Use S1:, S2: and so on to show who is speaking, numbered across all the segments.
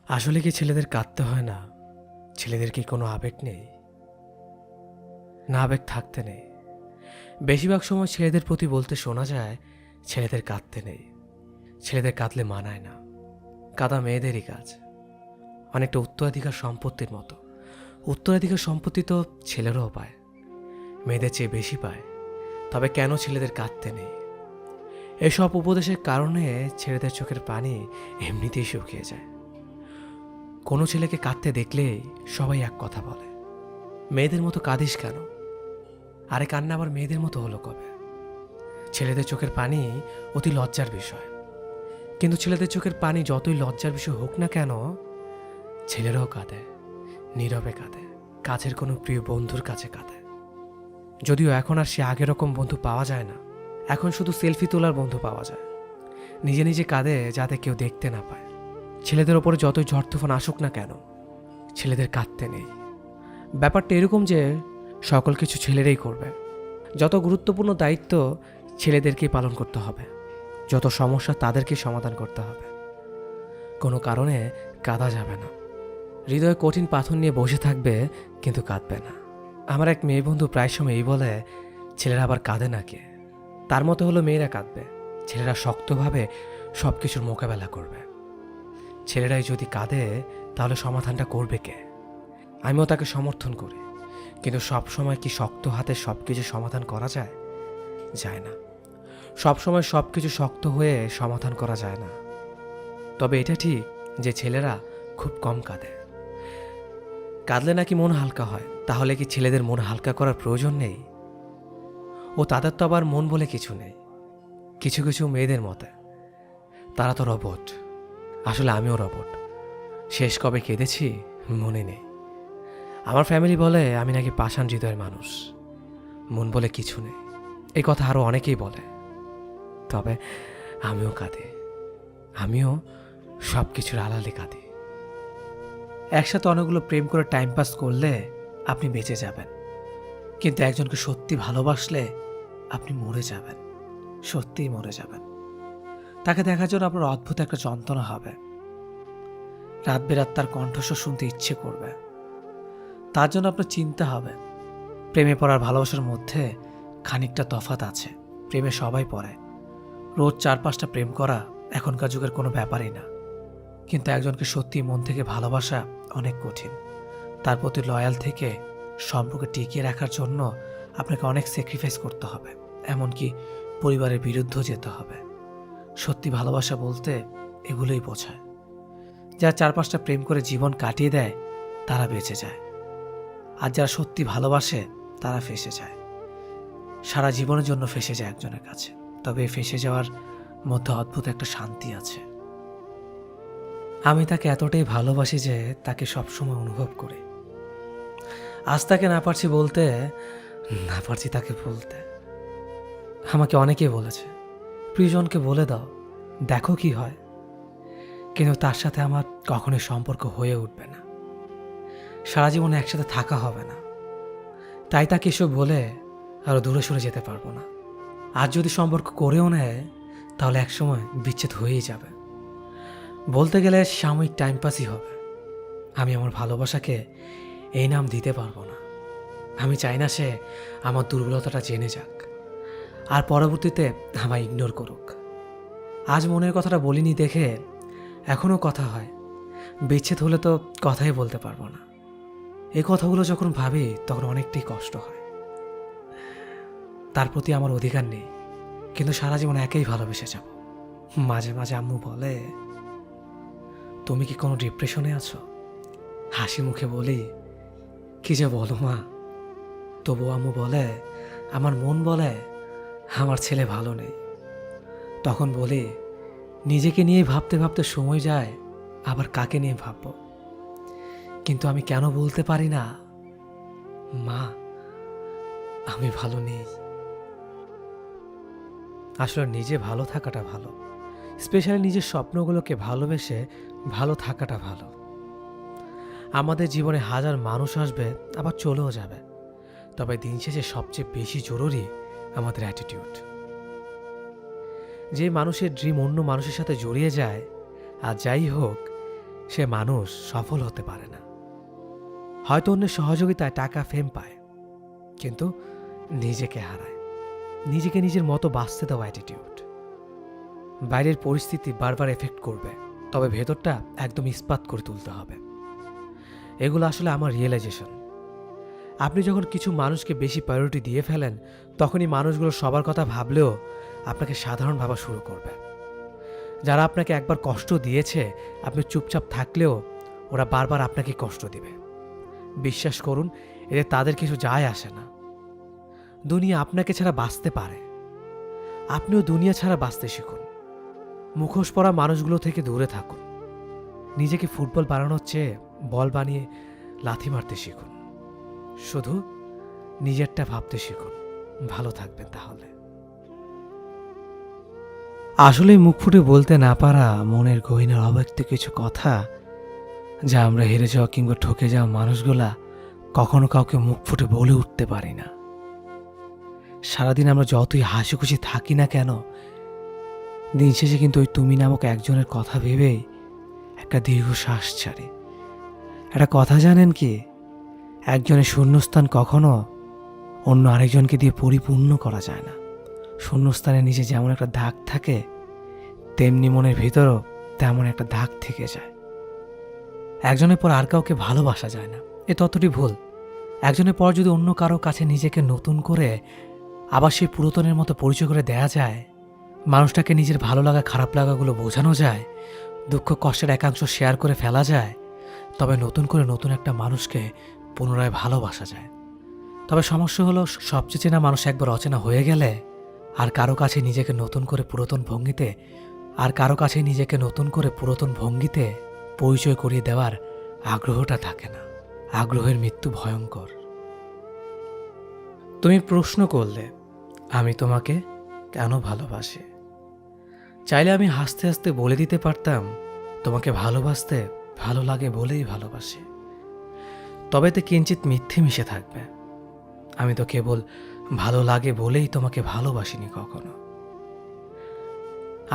S1: আসলে কি ছেলেদের কাঁদতে হয় না? ছেলেদের কি কোনো আবেগ নেই? না, আবেগ থাকতে নেই। বেশিরভাগ সময় ছেলেদের প্রতি বলতে শোনা যায়, ছেলেদের কাঁদতে নেই, ছেলেদের কাঁদলে মানায় না। কাঁদা মেয়েদেরই কাজ, অনেকটা উত্তরাধিকার সম্পত্তির মতো। উত্তরাধিকার সম্পত্তি তো ছেলেরাও পায়, মেয়েদের চেয়ে বেশি পায়। তবে কেন ছেলেদের কাঁদতে নেই? এসব উপদেশের কারণে ছেলেদের চোখের পানি এমনিতেই শুকিয়ে যায়। কোনো ছেলেকে কাঁদতে দেখলেই সবাই এক কথা বলে, মেয়েদের মতো কাঁদিস কেন? আরে কান্না আবার মেয়েদের মতো হলো কবে? ছেলেদের চোখের পানি অতি লজ্জার বিষয়, কিন্তু ছেলেদের চোখের পানি যতই লজ্জার বিষয় হোক না কেন, ছেলেরাও কাঁদে, নীরবে কাঁদে, কাছের কোনো প্রিয় বন্ধুর কাছে কাঁদে। যদিও এখন আর সে আগের রকম বন্ধু পাওয়া যায় না, এখন শুধু সেলফি তোলার বন্ধু পাওয়া যায়। নিজে নিজে কাঁদে যাতে কেউ দেখতে না পায়। ছেলেদের ওপরে যতই ঝড় তুফান আসুক না কেন, ছেলেদের কাঁদতে নেই। ব্যাপারটা এরকম যে সকল কিছু ছেলেরাই করবে। যত গুরুত্বপূর্ণ দায়িত্ব ছেলেদেরকেই পালন করতে হবে, যত সমস্যা তাদেরকেই সমাধান করতে হবে। কোনো কারণে কাঁদা যাবে না। হৃদয়ে কঠিন পাথর নিয়ে বসে থাকবে, কিন্তু কাঁদবে না। আমার এক মেয়ে বন্ধু প্রায় সময় এই বলে, ছেলেরা আবার কাঁদে না কে? তার মতো হলো মেয়েরা কাঁদবে, ছেলেরা শক্তভাবে সব কিছুর মোকাবেলা করবে। ছেলেরাই যদি কাঁদে তাহলে সমাধানটা করবে কে? আমিও তাকে সমর্থন করি, কিন্তু সব সময় কি শক্ত হাতে সব কিছু সমাধান করা যায়? যায় না। সব সময় সব কিছু শক্ত হয়ে সমাধান করা যায় না। তবে এটা ঠিক যে ছেলেরা খুব কম কাঁদে। কাঁদলে নাকি মন হালকা হয়। তাহলে কি ছেলেদের মন হালকা করার প্রয়োজন নেই? ও তাদের তো আবার মন বলে কিছু নেই। কিছু কিছু মেয়েদের মতে তারা তো রোবট। আসলে আমিও রোবট। শেষ কবে কেঁদেছি মনে নেই। আমার ফ্যামিলি বলে আমি নাকি পাষাণ হৃদয়ের মানুষ, মন বলে কিছু নেই। এই কথা আরো অনেকেই বলে। তবে আমিও কাঁদি, আমিও সব কিছুর আড়ালে কাঁদি। একসাথে অনেকগুলো প্রেম করে টাইম পাস করলে আপনি বেঁচে যাবেন, কিন্তু একজনকে সত্যি ভালোবাসলে আপনি মরে যাবেন, সত্যিই মরে যাবেন। তাকে দেখার জন্য আপনার অদ্ভুত একটা যন্ত্রণা হবে। রাত বেরাত তার কণ্ঠস্বর শুনতে ইচ্ছে করবে। তার জন্য আপনার চিন্তা হবে। প্রেমে পড়ার ভালোবাসার মধ্যে খানিকটা তফাৎ আছে। প্রেমে সবাই পড়ে, রোজ 4-5টা প্রেম করা এখনকার যুগের কোনো ব্যাপারই না। কিন্তু একজনকে সত্যি মন থেকে ভালোবাসা অনেক কঠিন। তার প্রতি লয়াল থেকে সম্পর্ক টিকিয়ে রাখার জন্য আপনাকে অনেক স্যাক্রিফাইস করতে হবে, এমনকি পরিবারের বিরুদ্ধেও যেতে হবে। সত্যি ভালোবাসা বলতে এগুলোই বোঝায়। যারা 4-5টা প্রেম করে জীবন কাটিয়ে দেয় তারা বেঁচে যায়, আর যারা সত্যি ভালোবাসে তারা ফেঁসে যায়। সারা জীবনের জন্য ফেঁসে যায় একজনের কাছে। তবে এই ফেঁসে যাওয়ার মধ্যে অদ্ভুত একটা শান্তি আছে। আমি তাকে এতটাই ভালোবাসি যে তাকে সবসময় অনুভব করি। আজ তাকে না পারছি বলতে, না পারছি তাকে বলতে। আমাকে অনেকেই বলেছে, প্রিয়জনকে বলে দাও, দেখো কি হয়। কিন্তু তার সাথে আমার কখনোই সম্পর্ক হয়ে উঠবে না, সারা জীবনে একসাথে থাকা হবে না। তাই তাকে এসব বলে আরো দূরে সরে যেতে পারবো না। আর যদি সম্পর্ক করেও নেয় তাহলে একসময় বিচ্ছেদ হয়েই যাবে। বলতে গেলে সাময়িক টাইম পাসই হবে। আমি আমার ভালোবাসাকে এই নাম দিতে পারবো না। আমি চাই না সে আমার দুর্বলতাটা জেনে যাক, আর পরবর্তীতে আমায় ইগনোর করুক। আজ মনের কথাটা বলিনি দেখে এখনও কথা হয়। বিচ্ছেদ হলে তো কথাই বলতে পারবো না। এই কথাগুলো যখন ভাবি তখন অনেকটাই কষ্ট হয়। তার প্রতি আমার অধিকার নেই, কিন্তু সারা জীবন একেই ভালোবেসে যাব। মাঝে মাঝে আম্মু বলে, তুমি কি কোনো ডিপ্রেশনে আছো? হাসি মুখে বলি, কি যে বলো মা। তবু আম্মু বলে, আমার মন বলে আমার ছেলে ভালো নেই। তখন বলি, নিজেকে নিয়ে ভাবতে ভাবতে সময় যায়, আবার কাকে নিয়ে ভাববো। কিন্তু আমি কেন বলতে পারি না, মা আমি ভালো নেই। আসলে নিজে ভালো থাকাটা ভালো, স্পেশালি নিজের স্বপ্নগুলোকে ভালোবেসে ভালো থাকাটা ভালো। আমাদের জীবনে হাজার মানুষ আসবে, আবার চলেও যাবে। তবে দিন শেষে সবচেয়ে বেশি জরুরি আমাদের অ্যাটিটিউড। যে মানুষের ড্রিম অন্য মানুষের সাথে জড়িয়ে যায়, আর যাই হোক সে মানুষ সফল হতে পারে না। হয়তো অন্যের সহযোগিতায় টাকা ফেম পায়, কিন্তু নিজেকে হারায়। নিজেকে নিজের মতো বাঁচতে দেওয়া অ্যাটিটিউড। বাইরের পরিস্থিতি বারবার এফেক্ট করবে, তবে ভেতরটা একদম ইস্পাত করে তুলতে হবে। এগুলো আসলে আমার রিয়েলাইজেশন। আপনি যখন কিছু মানুষকে বেশি প্রায়োরিটি দিয়ে ফেলেন, তখনই মানুষগুলো সবার কথা ভাবলেও আপনাকে সাধারণ ভাবা শুরু করবে। যারা আপনাকে একবার কষ্ট দিয়েছে, আপনি চুপচাপ থাকলেও ওরা বারবার আপনাকে কষ্ট দিবে। বিশ্বাস করুন, এতে তাদের কিছু যায় আসে না। দুনিয়া আপনাকে ছাড়া বাঁচতে পারে, আপনিও দুনিয়া ছাড়া বাঁচতে শিখুন। মুখোশ পরা মানুষগুলো থেকে দূরে থাকুন। নিজেকে ফুটবল বানানোর চেয়ে বল বানিয়ে লাথি মারতে শিখুন। শুধু নিজেরটা ভাবতে শিখুন। ভালো থাকবেন তাহলে। আসলে মুখ ফুটে বলতে না পারা মনের গহীনের অব্যক্ত কিছু কথা, যা আমরা হেরে যাওয়া কিংবা ঠকে যাওয়া মানুষগুলা কখনো কাউকে মুখ ফুটে বলে উঠতে পারি না। সারাদিন আমরা যতই হাসি খুশি থাকি না কেন, দিন শেষে কিন্তু ওই তুমি নামক একজনের কথা ভেবেই একটা দীর্ঘ শ্বাস ছাড়ে। একটা কথা জানেন কি, একজনের শূন্যস্থান কখনো অন্য আরেকজনকে দিয়ে পরিপূর্ণ করা যায় না। শূন্যস্থানে নিচে যেমন একটা দাগ থাকে, তেমনি মনের ভিতরও তেমন একটা দাগ থেকে যায়। একজনের পর আর কাউকে ভালোবাসা যায় না, এ ততটি ভুল। একজনের পর যদি অন্য কারো কাছে নিজেকে নতুন করে আবার সেই পুরাতনের মতো পরিচয় করে দেয়া যায়, মানুষটাকে নিজের ভালো লাগা খারাপ লাগাগুলো বোঝানো যায়, দুঃখ কষ্টের একাংশ শেয়ার করে ফেলা যায়, তবে নতুন করে নতুন একটা মানুষকে পুনরায় ভালোবাসা যায়। তবে সমস্যা হলো, সবচেয়ে চেনা মানুষ একবার অচেনা হয়ে গেলে আর কারো কাছে নিজেকে নতুন করে পুরাতন ভঙ্গিতে পরিচয় করিয়ে দেওয়ার আগ্রহটা থাকে না। আগ্রহের মৃত্যু ভয়ঙ্কর। তুমি প্রশ্ন করলে আমি তোমাকে কেন ভালোবাসি। চাইলে আমি হাসতে হাসতে বলে দিতে পারতাম, তোমাকে ভালোবাসতে ভালো লাগে বলেই ভালোবাসি। তবে এতে কিঞ্চিত মিথ্যে মিশে থাকবে। আমি তো কেবল ভালো লাগে বলেই তোমাকে ভালোবাসিনি কখনো।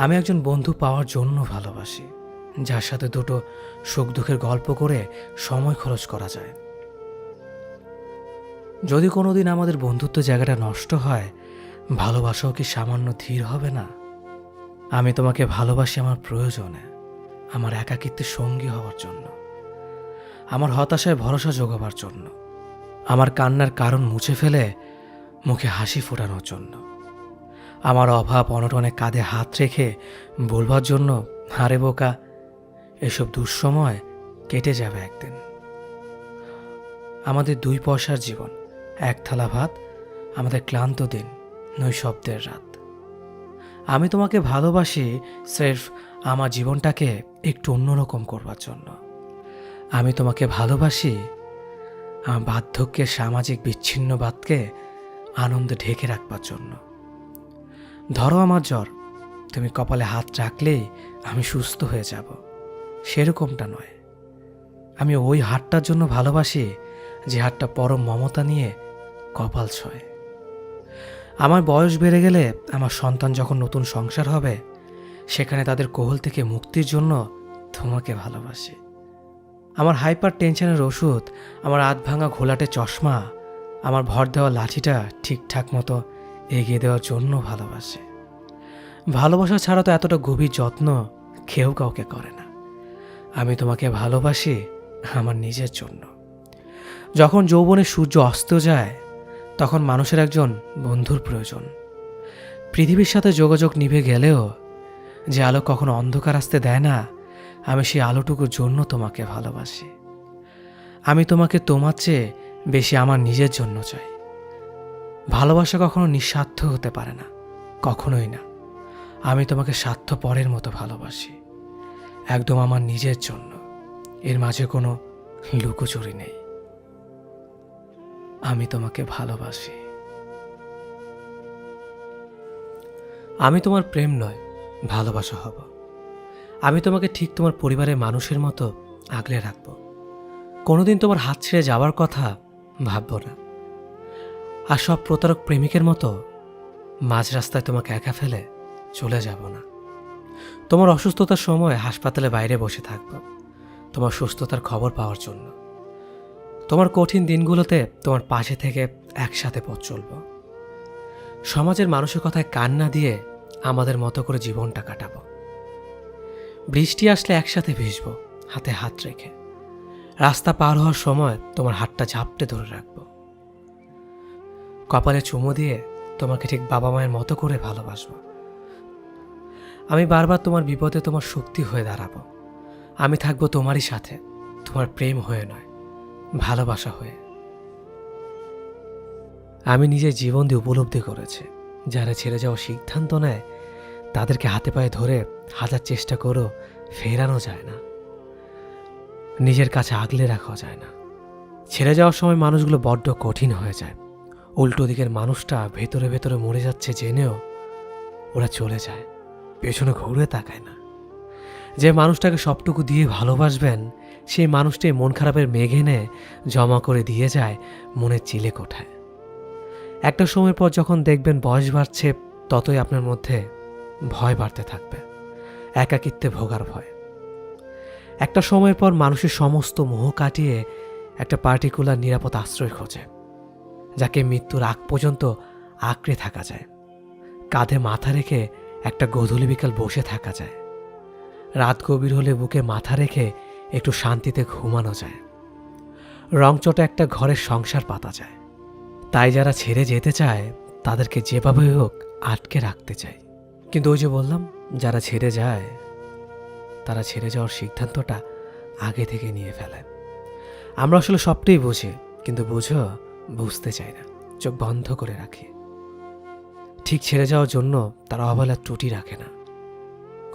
S1: আমি একজন বন্ধু পাওয়ার জন্য ভালোবাসি, যার সাথে দুটো সুখ দুঃখের গল্প করে সময় খরচ করা যায়। যদি কোনোদিন আমাদের বন্ধুত্ব জায়গাটা নষ্ট হয়, ভালোবাসাও কি সামান্য ধীর হবে না? আমি তোমাকে ভালোবাসি আমার প্রয়োজনে, আমার একাকিত্বের সঙ্গী হওয়ার জন্য, আমার হতাশায় ভরসা জোগাবার জন্য, আমার কান্নার কারণ মুছে ফেলে মুখে হাসি ফোটানোর জন্য, আমার অভাব অনটনে কাঁধে হাত রেখে বলবার জন্য, হারে বোকা, এসব দুঃসময় কেটে যাবে একদিন। আমাদের 2 পয়সার জীবন, 1 থালা ভাত, আমাদের ক্লান্ত দিন, নৈশব্দের রাত। আমি তোমাকে ভালোবাসি স্রেফ আমার জীবনটাকে একটু অন্যরকম করবার জন্য। আমি তোমাকে ভালোবাসি আমার বার্ধক্যের সামাজিক বিচ্ছিন্নবাদকে আনন্দে ঢেকে রাখবার জন্য। ধরো আমার জ্বর, তুমি কপালে হাত রাখলেই আমি সুস্থ হয়ে যাব, সেরকমটা নয়। আমি ওই হাতটার জন্য ভালোবাসি যে হাতটা পরম মমতা নিয়ে কপাল ছোঁয়। আমার বয়স বেড়ে গেলে, আমার সন্তান যখন নতুন সংসার হবে, সেখানে তাদের কোহল থেকে মুক্তির জন্য তোমাকে ভালোবাসি। আমার হাইপার টেনশনের ওষুধ, আমার আধ ভাঙা ঘোলাটে চশমা, আমার ভর দেওয়া লাঠিটা ঠিকঠাক মতো এগিয়ে দেওয়ার জন্য ভালোবাসি। ভালোবাসা ছাড়া তো এতটা গভীর যত্ন কেউ কাউকে করে না। আমি তোমাকে ভালোবাসি আমার নিজের জন্য। যখন যৌবনের সূর্য অস্ত যায়, তখন মানুষের একজন বন্ধুর প্রয়োজন। পৃথিবীর সাথে যোগাযোগ নিভে গেলেও যে আলো কখনো অন্ধকার আসতে দেয় না, আমি সেই আলোটুকুর জন্য তোমাকে ভালোবাসি। আমি তোমাকে তোমার চেয়ে বেশি আমার নিজের জন্য চাই। ভালোবাসা কখনো নিঃস্বার্থ হতে পারে না, কখনোই না। আমি তোমাকে স্বার্থপরের মতো ভালোবাসি, একদম আমার নিজের জন্য। এর মাঝে কোনো লুকোচুরি নেই। আমি তোমাকে ভালোবাসি। আমি তোমার প্রেম নয়, ভালোবাসা হব। আমি তোমাকে ঠিক তোমার পরিবারের মানুষের মতো আগলে রাখব। কোনোদিন তোমার হাত ছেড়ে যাওয়ার কথা ভাবব না। আর সব প্রতারক প্রেমিকের মতো মাঝ রাস্তায় তোমাকে একা ফেলে চলে যাব না। তোমার অসুস্থতার সময় হাসপাতালে বাইরে বসে থাকব, তোমার সুস্থতার খবর পাওয়ার জন্য। তোমার কঠিন দিনগুলোতে তোমার পাশে থেকে একসাথে পথ চলব। সমাজের মানসিকতায় কান না দিয়ে আমাদের মতো করে জীবনটা কাটাবো। বৃষ্টি আসলে একসাথে ভিজবো, হাতে হাত রেখে। রাস্তা পার হওয়ার সময় তোমার হাতটা ঝাপটে ধরে রাখবো। কপালে চুমো দিয়ে তোমাকে ঠিক বাবা মায়ের মতো করে ভালোবাসবো। আমি বারবার তোমার বিপদে তোমার শক্তি হয়ে দাঁড়াবো। আমি থাকবো তোমারই সাথে, তোমার প্রেম হয়ে নয়, ভালোবাসা হয়ে। আমি নিজের জীবন দিয়ে উপলব্ধি করেছি, যারা ছেড়ে যাওয়ার সিদ্ধান্ত নেয় তাদেরকে হাতে পায়ে ধরে হাজার চেষ্টা করেও ফেরানো যায় না, নিজের কাছে আগলে রাখা যায় না। ছেড়ে যাওয়ার সময় মানুষগুলো বড্ড কঠিন হয়ে যায়। উল্টো দিকের মানুষটা ভেতরে ভেতরে মরে যাচ্ছে জেনেও ওরা চলে যায়, পেছনে ঘুরে তাকায় না। যে মানুষটাকে সবটুকু দিয়ে ভালোবাসবেন, সেই মানুষটাই মন খারাপের মেঘ এনে জমা করে দিয়ে যায় মনের চিলে কোঠায়। একটা সময়ের পর যখন দেখবেন বয়স বাড়ছে, ততই আপনার মধ্যে ভয় বাড়তে থাকবে, একাকিত্বে ভোগার ভয়। একটা সময়ের পর মানুষের সমস্ত মোহ কাটিয়ে একটা পার্টিকুলার নিরাপদ আশ্রয় খোঁজে, যাকে মৃত্যুর আগ পর্যন্ত আঁকড়ে থাকা যায়। কাঁধে মাথা রেখে একটা গোধূলি বিকাল বসে থাকা যায়। রাত গভীর হলে বুকে মাথা রেখে একটু শান্তিতে ঘুমানো যায়। রংচটা একটা ঘরের সংসার পাতা যায়। তাই যারা ছেড়ে যেতে চায় তাদেরকে যেভাবে হোক আটকে রাখতে চাই। কিন্তু ওই যে বললাম, যারা ছেড়ে যায় তারা ছেড়ে যাওয়ার সিদ্ধান্তটা আগে থেকে নিয়ে ফেলে। আমরা আসলে সবটাই বুঝি, কিন্তু বুঝতে চাই না, চোখ বন্ধ করে রাখি। ঠিক ছেড়ে যাওয়ার জন্য তারা অবহেলার ত্রুটি রাখে না।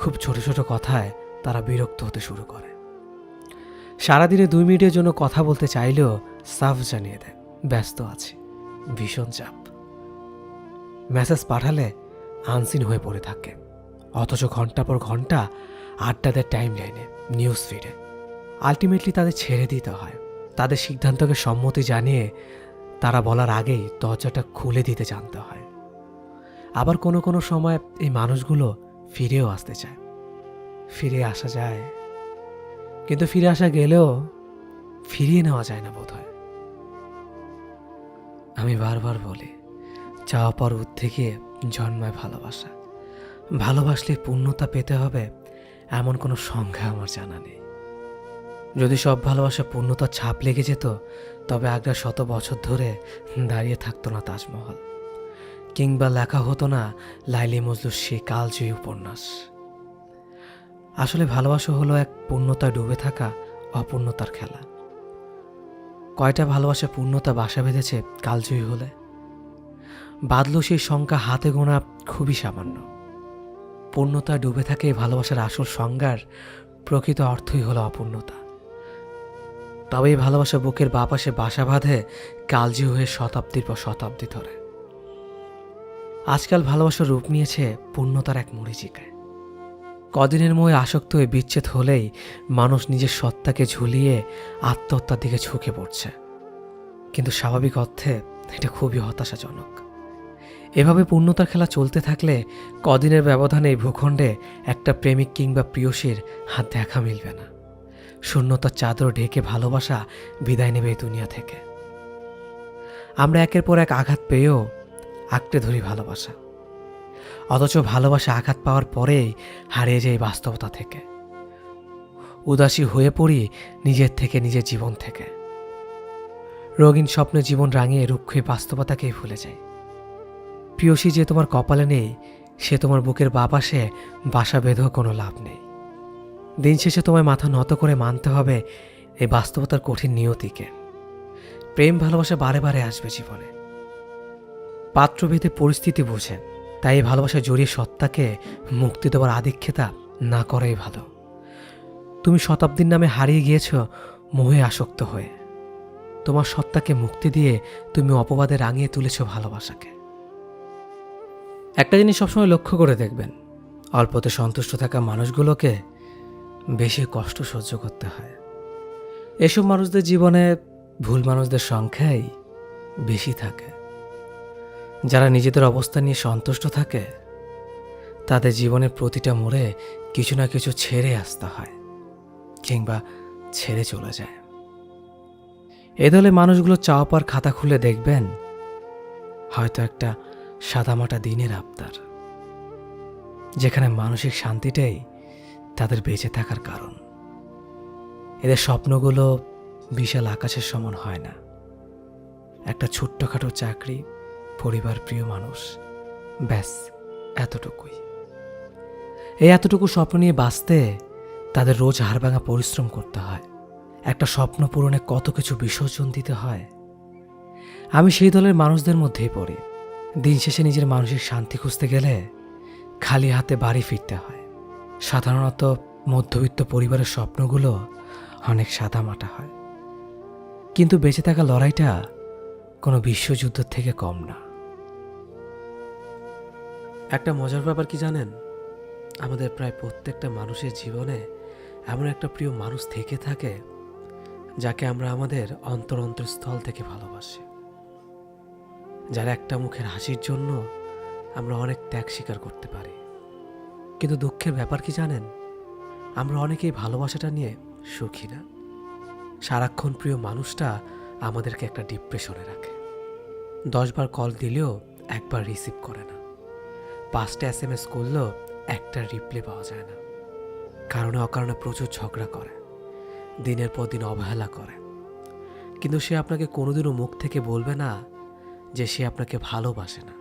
S1: খুব ছোট ছোট কথায় তারা বিরক্ত হতে শুরু করে। সারাদিনে 2 মিনিটের জন্য কথা বলতে চাইলেও সাফ জানিয়ে দেয় ব্যস্ত আছি, ভীষণ চাপ। মেসেজ পাঠালে আনসিন হয়ে পড়ে থাকে, অথচ ঘন্টা পর ঘন্টা আড্ডা দেয় টাইম লাইনে, নিউজ ফিডে। আলটিমেটলি তাদের ছেড়ে দিতে হয়। তাদের সিদ্ধান্তকে সম্মতি জানিয়ে তারা বলার আগেই দরজাটা খুলে দিতে জানতে হয়। আবার কোনো কোনো সময় এই মানুষগুলো ফিরেও আসতে চায়, ফিরে আসা যায়, কিন্তু ফিরে আসা গেলেও ফিরিয়ে নেওয়া যায় না বোধহয়। আমি বারবার বলি, চাওয়া পাওয়ার ঊর্ধ্বে জন্মায় ভালোবাসা। ভালোবাসলে পূর্ণতা পেতে হবে এমন কোনো সংজ্ঞা আমার জানা নেই। যদি সব ভালোবাসা পূর্ণতার ছাপ লেগে যেত, তবে আগ্রা 100 বছর ধরে দাঁড়িয়ে থাকতো না তাজমহল, কিংবা লেখা হতো না লাইলি মজনুর সে কালজয়ী উপন্যাস। আসলে ভালোবাসা হলো এক পূর্ণতায় ডুবে থাকা অপূর্ণতার খেলা। কয়টা ভালোবাসা পূর্ণতা বাসা বেঁধেছে কালজয়ী হলে? বাদল সেই সংখ্যা হাতে গোনা খুবই সামান্য। পূর্ণতায় ডুবে থাকে ভালোবাসার আসল সংজ্ঞার প্রকৃত অর্থই হলো অপূর্ণতা। তবে এই ভালোবাসা বুকের বাপাশে বাসা বাঁধে কালজয়ী হয়ে শতাব্দীর পর শতাব্দী ধরে। আজকাল ভালোবাসার রূপ নিয়েছে পূর্ণতার এক মরীচিকায়। কদিনের মোহে আসক্ত হয়ে বিচ্ছেদ হলেই মানুষ নিজের সত্তাকে ঝুলিয়ে আত্মহত্যার দিকে ঝুঁকে পড়ছে। কিন্তু স্বাভাবিক অর্থে এটা খুবই হতাশাজনক। এভাবে পূর্ণতার খেলা চলতে থাকলে কদিনের ব্যবধানে এই ভূখণ্ডে একটা প্রেমিক কিংবা প্রিয়সীর হাত দেখা মিলবে না। শূন্যতার চাদর ঢেকে ভালোবাসা বিদায় নেবে এই দুনিয়া থেকে। আমরা একের পর এক আঘাত পেয়েও আঁকড়ে ধরি ভালোবাসা, অথচ ভালোবাসা আঘাত পাওয়ার পরেই হারিয়ে যায় বাস্তবতা থেকে। উদাসী হয়ে পড়ি নিজের থেকে, নিজের জীবন থেকে। রঙিন স্বপ্নে জীবন রাঙিয়ে রুক্ষ বাস্তবতাকেই ভুলে যায়। প্রিয়সী যে তোমার কপালে নেই, সে তোমার বুকের বাপাশে বাসা বেঁধেও কোনো লাভ নেই। দিন শেষে তোমায় মাথা নত করে মানতে হবে এই বাস্তবতার কঠিন নিয়তিকে। প্রেম ভালোবাসা বারে বারে আসবে জীবনে, পাত্রভেদে পরিস্থিতি বুঝে। তাই এই ভালোবাসা জড়িয়ে সত্তাকে মুক্তি দেওয়ার আধিক্যতা না করাই ভালো। তুমি শতাব্দীর নামে হারিয়ে গিয়েছ মোহে আসক্ত হয়ে। তোমার সত্তাকে মুক্তি দিয়ে তুমি অপবাদে রাঙিয়ে তুলেছ ভালোবাসাকে। একটা জিনিস সবসময় লক্ষ্য করে দেখবেন, অল্পতে সন্তুষ্ট থাকা মানুষগুলোকে বেশি কষ্ট সহ্য করতে হয়। এসব মানুষদের জীবনে ভুল মানুষদের সংখ্যাই বেশি থাকে। যারা নিজেদের অবস্থা নিয়ে সন্তুষ্ট থাকে, তাদের জীবনের প্রতিটা মোড়ে কিছু না কিছু ছেড়ে আসতে হয়, কিংবা ছেড়ে চলে যায়। এ দলে মানুষগুলো চাওয়া পাওয়ার খাতা খুলে দেখবেন হয়তো একটা সাদামাটা দিনের আবদার, যেখানে মানসিক শান্তিটাই তাদের বেঁচে থাকার কারণ। এদের স্বপ্নগুলো বিশাল আকাশের সমান হয় না। একটা ছোট্টখাটো চাকরি, পরিবার, প্রিয় মানুষ, ব্যাস এতটুকুই। এই এতটুকু স্বপ্ন নিয়ে বাঁচতে তাদের রোজ হাড়ভাঙা পরিশ্রম করতে হয়। একটা স্বপ্ন পূরণে কত কিছু বিসর্জন দিতে হয়। আমি সেই দলের মানুষদের মধ্যেই পড়ি। দিন শেষে নিজের মানসিক শান্তি খুঁজতে গেলে খালি হাতে বাড়ি ফিরতে হয়। সাধারণত মধ্যবিত্ত পরিবারের স্বপ্নগুলো অনেক সাদামাটা হয়, কিন্তু বেঁচে থাকা লড়াইটা কোনো বিশ্বযুদ্ধের থেকে কম না। একটা মজার ব্যাপার কি জানেন, আমাদের প্রায় প্রত্যেকটা মানুষের জীবনে এমন একটা প্রিয় মানুষ থেকে থাকে যাকে আমরা আমাদের অন্তরস্থল থেকে ভালোবাসি, যার একটা মুখের হাসির জন্য আমরা অনেক ত্যাগ স্বীকার করতে পারি। কিন্তু দুঃখের ব্যাপার কি জানেন, আমরা অনেকেই ভালোবাসাটা নিয়ে সুখী না। সারাক্ষণ প্রিয় মানুষটা আমাদেরকে একটা ডিপ্রেশনে রাখে। 10 বার কল দিলেও একবার রিসিভ করে না, 5টা SMS করলেও একটা রিপ্লাই পাওয়া যায় না। কারণে অকারণে প্রচুর ঝগড়া করে, দিনের পর দিন অবহেলা করে। কিন্তু সে আপনাকে কোনোদিনও মুখ থেকে বলবে না যে সে আপনাকে ভালোবাসে না।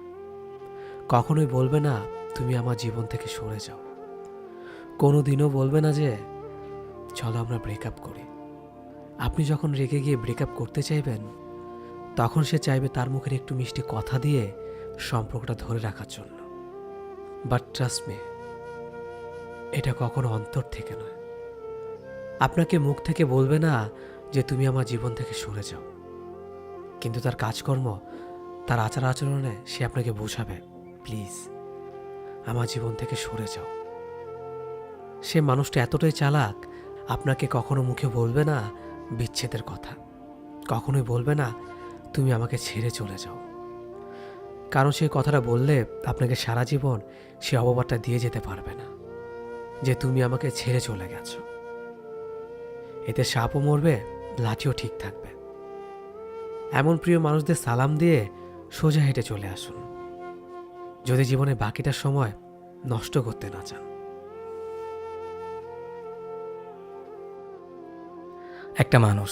S1: কখনোই বলবে না তুমি আমার জীবন থেকে সরে যাও। কোনোদিনও বলবে না যে চলো আমরা ব্রেকআপ করি। আপনি যখন রেগে গিয়ে ব্রেকআপ করতে চাইবেন, তখন সে চাইবে তার মুখের একটু মিষ্টি কথা দিয়ে সম্পর্কটা ধরে রাখার জন্য। বাট ট্রাস্ট মি, এটা কখনো অন্তর থেকে নয়। আপনাকে মুখ থেকে বলবে না যে তুমি আমার জীবন থেকে সরে যাও, কিন্তু তার কাজকর্ম, তার আচার আচরণে সে আপনাকে বোঝাবে প্লিজ আমার জীবন থেকে সরে যাও। সে মানুষটা এতটাই চালাক, আপনাকে কখনো মুখে বলবে না বিচ্ছেদের কথা, কখনোই বলবে না তুমি আমাকে ছেড়ে চলে যাও। কারণ সে কথাটা বললে আপনাকে সারা জীবন সে অপবাদটা দিয়ে যেতে পারবে না যে তুমি আমাকে ছেড়ে চলে গেছো। এতে সাপও মরবে, লাঠিও ঠিক থাকবে। এমন প্রিয় মানুষদের সালাম দিয়ে সোজা হেঁটে চলে আসুন, যদি জীবনে বাকিটা সময় নষ্ট করতে না চান। একটা মানুষ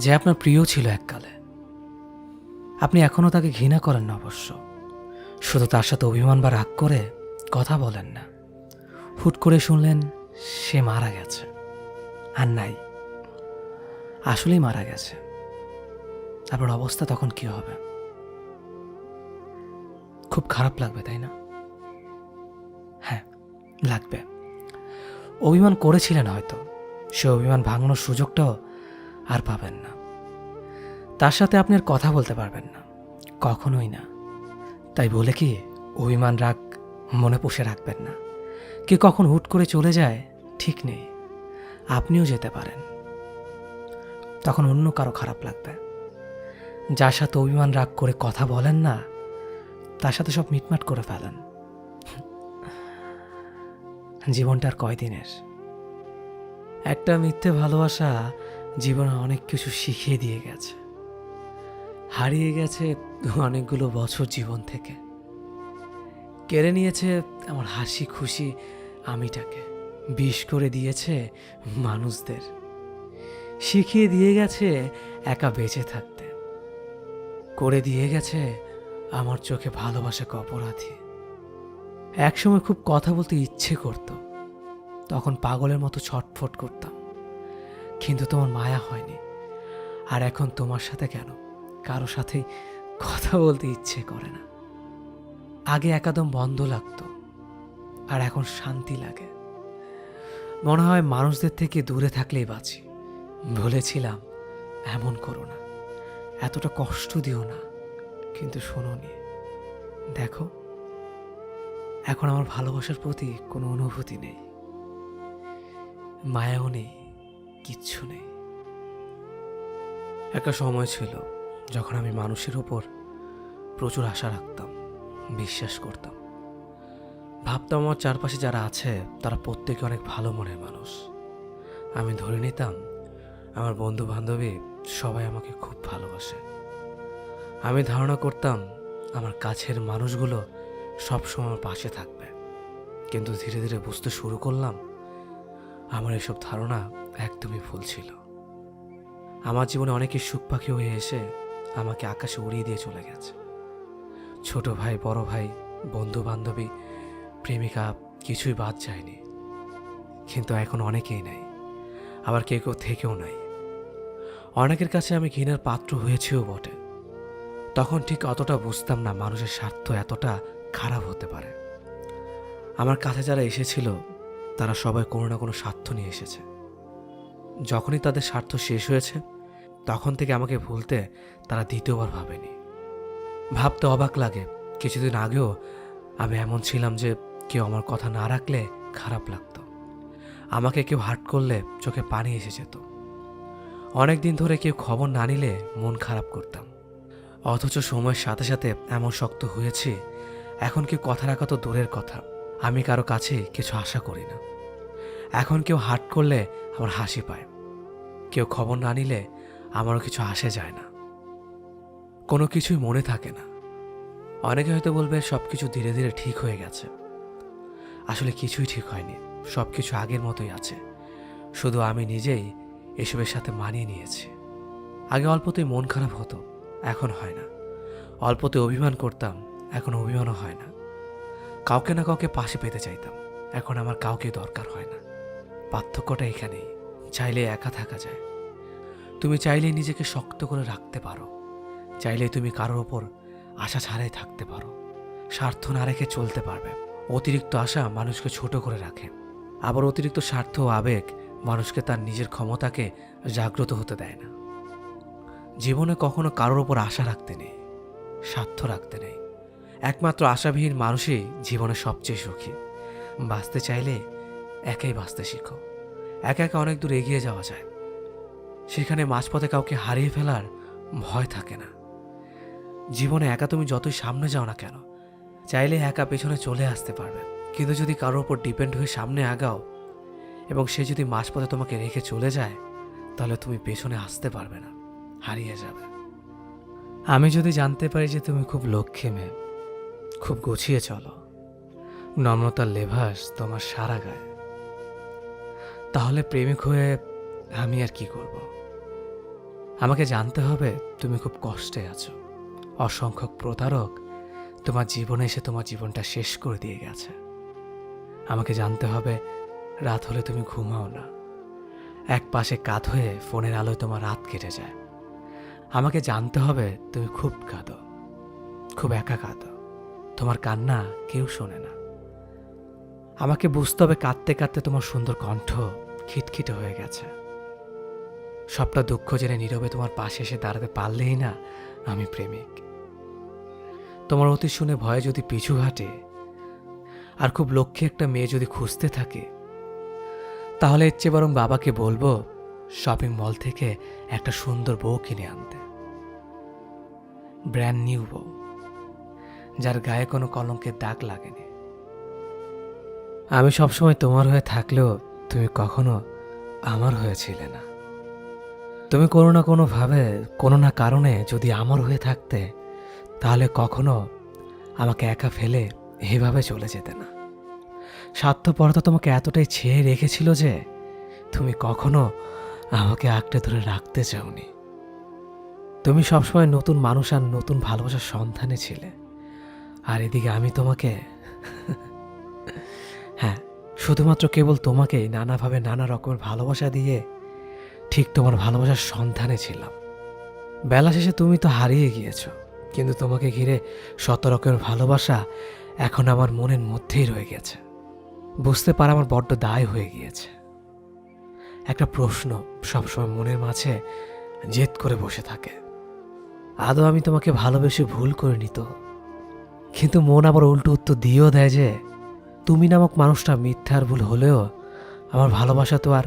S1: যে আপনার প্রিয় ছিল এককালে, আপনি এখনো তাকে ঘৃণা করেন না অবশ্য, শুধু তার সাথে অভিমান বা রাগ করে কথা বলেন না। হুট করে শুনলেন সে মারা গেছে, আর নাই, আসলেই মারা গেছে। আপনার অবস্থা তখন কি হবে? খুব খারাপ লাগবে, তাই না? হ্যাঁ, লাগবে। অভিমান করেছিলেন হয়তো, সে অভিমান ভাঙানোর সুযোগটাও আর পাবেন না। তার সাথে আপনি আর কথা বলতে পারবেন না, কখনোই না। তাই বলে কি অভিমান রাগ মনে পুষে রাখবেন না। কে কখন হুট করে চলে যায় ঠিক নেই, আপনিও যেতে পারেন। তখন অন্য কারো খারাপ লাগবে। যার সাথে অভিমান রাগ করে কথা বলেন না, তার সাথে সব মিটমাট করে ফেলেন। জীবনটা আর কয়দিনের? একটা মিথ্যে ভালোবাসা জীবনে অনেক কিছু শিখিয়ে দিয়ে গেছে, হারিয়ে গেছে অনেকগুলো বছর জীবন থেকে, কেড়ে নিয়েছে আমার হাসি খুশি আমিটাকে, বিষ করে দিয়েছে মানুষদের, শিখিয়ে দিয়ে গেছে একা বেঁচে থাকতে, করে দিয়ে গেছে আমার চোখে ভালোবাসাকে অপরাধী। একসময় খুব কথা বলতে ইচ্ছে করত, তখন পাগলের মতো ছটফট করতাম, কিন্তু তোমার মায়া হয়নি। আর এখন তোমার সাথে কেন কারো সাথেই কথা বলতে ইচ্ছে করে না। আগে একাদম বন্ধ লাগতো, আর এখন শান্তি লাগে। মনে হয় মানুষদের থেকে দূরে থাকলেই বাঁচি। বলেছিলাম এমন করো না, এতটা কষ্ট দিও না, কিন্তু শোনোনি। দেখো, এখন আমার ভালোবাসার প্রতি কোনো অনুভূতি নেই, মায়াও নেই, কিচ্ছু নেই। একটা সময় ছিল যখন আমি মানুষের ওপর প্রচুর আশা রাখতাম, বিশ্বাস করতাম। ভাবতাম আমার চারপাশে যারা আছে তারা প্রত্যেকে অনেক ভালো মনের মানুষ, আমি ধরে নিতাম আমার বন্ধু বান্ধবী সবাই আমাকে খুব ভালোবাসে। আমি ধারণা করতাম আমার কাছের মানুষগুলো সবসময় আমার পাশে থাকবে। কিন্তু ধীরে ধীরে বুঝতে শুরু করলাম আমার এসব ধারণা একদমই ভুল ছিল। আমার জীবনে অনেকে সুখ পাখি হয়ে এসে আমাকে আকাশে উড়িয়ে দিয়ে চলে গেছে। ছোট ভাই, বড় ভাই, বন্ধু বান্ধবী, প্রেমিকা, কিছুই বাদ যায়নি। কিন্তু এখন অনেকেই নাই, আবার কেউ কেউ থেকেও নাই। অনেকের কাছে আমি ঘৃণার পাত্র হয়েছিও বটে। তখন ঠিক অতটা বুঝতাম না মানুষের স্বার্থ এতটা খারাপ হতে পারে। আমার কাছে যারা এসেছিল তারা সবাই কোনো না কোনো স্বার্থ নিয়ে এসেছে। যখনই তাদের স্বার্থ শেষ হয়েছে তখন থেকে আমাকে ভুলতে তারা দ্বিতীয়বার ভাবেনি। ভাবতে অবাক লাগে, কিছুদিন আগেও আমি এমন ছিলাম যে কেউ আমার কথা না রাখলে খারাপ লাগতো। আমাকে কেউ হার্ট করলে চোখে পানি এসে যেত। অনেক দিন ধরে কেউ খবর না নিলে মন খারাপ করতাম। অথচ সময়ের সাথে সাথে এমন শক্ত হয়েছি, এখন কেউ কথা রাখা তো দূরের কথা, আমি কারো কাছে কিছু আশা করি না। এখন কেউ হার্ট করলে আমার হাসি পায়, কেউ খবর না নিলে আমারও কিছু আসে যায় না, কোনো কিছুই মনে থাকে না। অনেকে হয়তো বলবে সব কিছু ধীরে ধীরে ঠিক হয়ে গেছে। আসলে কিছুই ঠিক হয়নি, সব কিছু আগের মতোই আছে। শুধু আমি নিজেই এসবের সাথে মানিয়ে নিয়েছি। আগে অল্পতেই মন খারাপ হতো, এখন হয় না। অল্পতে অভিমান করতাম, এখন অভিমানও হয় না। কাউকে না কাউকে পাশে পেতে চাইতাম, এখন আমার কাউকে দরকার হয় না। পার্থক্যটা এখানেই, চাইলে একা থাকা যায়। তুমি চাইলেই নিজেকে শক্ত করে রাখতে পারো, চাইলে তুমি কারোর ওপর আশা ছাড়াই থাকতে পারো। স্বার্থ না রেখে চলতে পারবে। অতিরিক্ত আশা মানুষকে ছোট করে রাখে, আবার অতিরিক্ত স্বার্থ ও আবেগ মানুষকে তার নিজের ক্ষমতাকে জাগ্রত হতে দেয় না। জীবনে কখনো কারোর ওপর আশা রাখতে নেই, স্বার্থ রাখতে নেই। একমাত্র আশাবিহীন মানুষই জীবনে সবচেয়ে সুখী। বাঁচতে চাইলে একাই বাঁচতে শিখো। একা একা অনেক দূর এগিয়ে যাওয়া যায়, সেখানে মাঝপথে কাউকে হারিয়ে ফেলার ভয় থাকে না। জীবনে একা তুমি যতই সামনে যাও না কেন, চাইলে একা পেছনে চলে আসতে পারবে। কিন্তু যদি কারোর উপর ডিপেন্ড হয়ে সামনে আগাও এবং সে যদি মাঝপথে তোমাকে রেখে চলে যায়, তাহলে তুমি পেছনে আসতে পারবে না, হারিয়ে যাবে। আমি যদি জানতে পারি যে তুমি খুব লক্ষ্মী মেয়ে, খুব গুছিয়ে চলো, নম্রতার লেভাস তোমার সারা গায়ে, তাহলে প্রেমিক হয়ে আমি আর কি করব? আমাকে জানতে হবে তুমি খুব কষ্টে আছো। অসংখ্য প্রতারক তোমার জীবনে এসে তোমার জীবনটা শেষ করে দিয়ে গেছে। আমাকে জানতে হবে রাত হলে তুমি ঘুমাও না, এক পাশে কাত হয়ে ফোনের আলোয় তোমার রাত কেটে যায়। আমাকে জানতে হবে তুমি খুব কাঁদো, খুব একা কাঁদো, তোমার কান্না কেউ শোনে না। আমাকে বুঝতে হবে কাঁদতে কাঁদতে তোমার সুন্দর কণ্ঠ খিটখিটে হয়ে গেছে। সবটা দুঃখ জেনে নীরবে তোমার পাশে এসে দাঁড়াতে পারলেই না আমি প্রেমিক। তোমার অতি শুনে ভয়ে যদি পিছু হাঁটে আর খুব লক্ষ্যে একটা মেয়ে যদি খুঁজতে থাকে, তাহলে এর চেয়ে বরং বাবাকে বলবো শপিং মল থেকে একটা সুন্দর বউ কিনে আনতে, ব্র্যান্ড নিউ বউ, যার গায়ে কোনো কলঙ্কের দাগ লাগেনি। আমি সবসময় তোমার হয়ে থাকলেও তুমি কখনো আমার হয়েছিলে না। তুমি কোনো না কোনোভাবে, কোনো না কারণে যদি আমার হয়ে থাকতে, তাহলে কখনো আমাকে একা ফেলে এভাবে চলে যেতে না। স্বার্থপরতা তোমাকে এতটাই ছেয়ে রেখেছিল যে তুমি কখনো আমাকে আঁকড়ে ধরে রাখতে চাওনি। তুমি সবসময় নতুন মানুষ আর নতুন ভালোবাসার সন্ধানে ছিলে, আর এদিকে আমি তোমাকে হ্যাঁ, শুধুমাত্র কেবল তোমাকেই নানাভাবে নানা রকমের ভালোবাসা দিয়ে ঠিক তোমার ভালোবাসার সন্ধানে ছিলাম। বেলা শেষে তুমি তো হারিয়ে গিয়েছো, কিন্তু তোমাকে ঘিরে শত রকমের ভালোবাসা এখন আমার মনের মধ্যেই রয়ে গেছে। বুঝতে পারা আমার বড্ড দায় হয়ে গিয়েছে। একটা প্রশ্ন সবসময় মনের মাঝে জেদ করে বসে থাকে, আদৌ আমি তোমাকে ভালোবেসে ভুল করিনি তো? কিন্তু মন আবার উল্টো উত্তর দিয়েও দেয় যে তুমি নামক মানুষটা মিথ্যার ভুল হলেও আমার ভালোবাসা তো আর